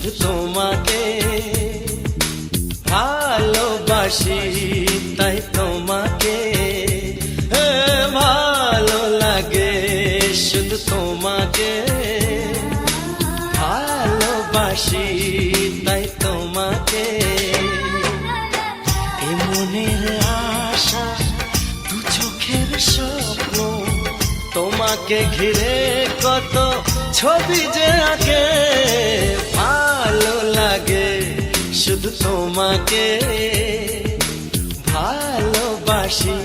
শুধু তোমাকে ভালোবাসি, তাই তোমাকে ভালো লাগে, শুধু তোমাকে ভালোবাসি, তাই তোমাকে। এ মনের আশা, দু চোখের স্বপ্ন, তোমাকে ঘিরে কত ছবি যে আঁকে, ভালো লাগে, শুধু তোমাকে ভালোবাসি।